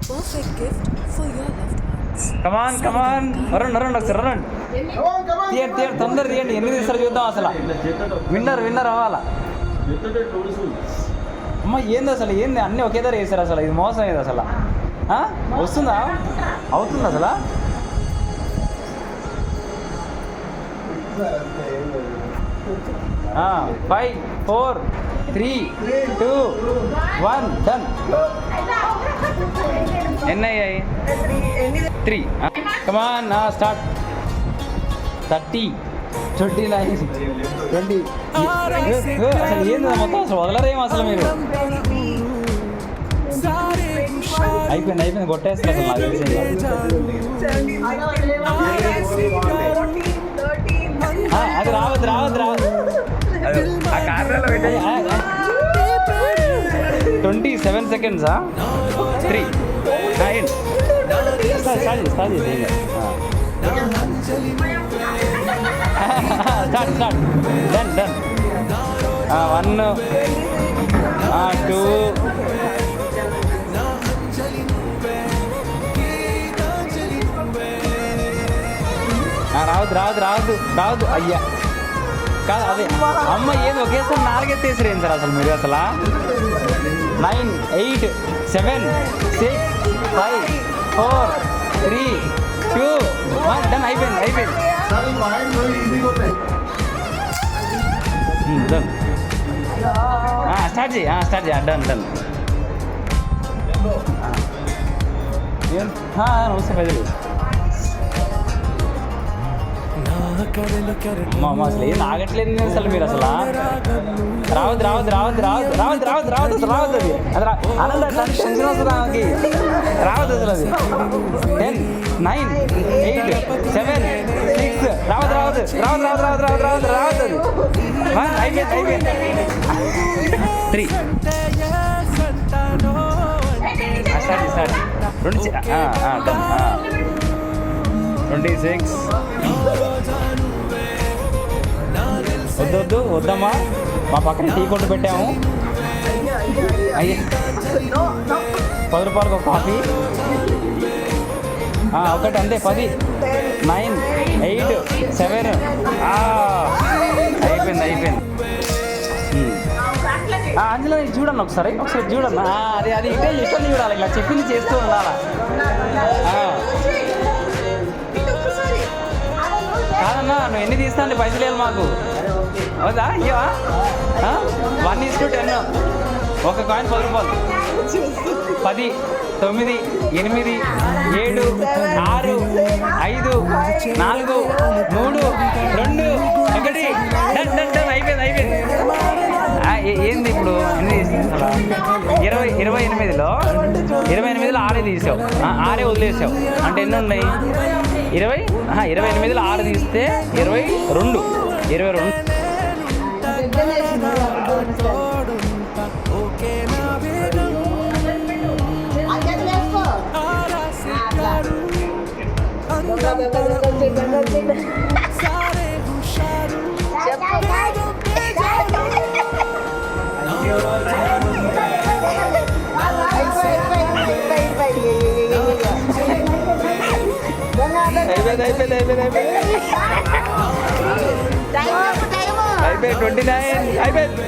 perfect gift for your loved ones. కమాన్ రండి ఒకసారి రండి. తీయండి తొందర తీయండి. ఎన్ని తీస్తారు చూద్దాం. అసలు విన్నర్ అవ్వాలా. అమ్మ ఏంది అసలు ఏంది అన్నీ ఒకే ధర వేసారు. అసలు ఇది మోసం ఏది అసలు. వస్తుందా అవుతుంది అసలు. Five 4 3 2 1 done. ఎన్ని అయ్యాయి? 3. Come on start. 30 29 20. అసలు ఏంది మొత్తం అసలు వదలరేమో అసలు మీరు. అయిపోయింది కొట్టేస్తారు అసలు నాకు తెలిసి. అది రావద్దు 27 seconds. 3 9 స్టార్ట్ డన్ 1 2 రావద్దు అయ్యా కాదు అదే అమ్మ ఏది ఒకేసారి 4 ఎత్తేసారు ఏం సార్ అసలు మీరు అసలు. 9 8 7 6 5 4 3 2 1 డన్. అయిపోయింది డన్. స్టార్ట్ చేయ డన్. నమస్తే ప్రజలు. అసలు ఏం ఆగట్లేదు అసలు మీరు అసలు. రావద్దు అది ఆనంద టెన్షన్ వస్తుంది ఆమెకి. రావద్దు అసలు అది. 10 9 8 7 6 రావద్దు అది. అయిపోయింది 3 స్టార్ట్ 26 వద్దమ్మా. మా పక్కన టీ కొట్టు పెట్టాము. అయ్యే 10 రూపాయలకు ఒక కాఫీ. ఒకటి అంతే 10 9 8 7 అయిపోయింది. అంజలో చూడండి ఒకసారి చూడమ్మా. అది ఇటే ఇష్టం చూడాలి. ఇలా చెప్పింది చేస్తూ ఉండాలా. కాదన్నా నువ్వు ఎన్ని తీస్తాను పైసలు లేవు మాకు. అవుదా ఇవా 1:10. ఒక కాయిన్ 10 రూపాయలు. 10 9 8 7 6 5 4 3 2 1 డన్. అయిపోయింది. ఏంది ఇప్పుడు ఎన్ని తీస్తాను? 28లో 6 తీసావు. 6 వదిలేసావు అంటే ఎన్ని ఉన్నాయి? 28లో 6 తీస్తే 22. అయిపోయింది 29 అయిపోయింది.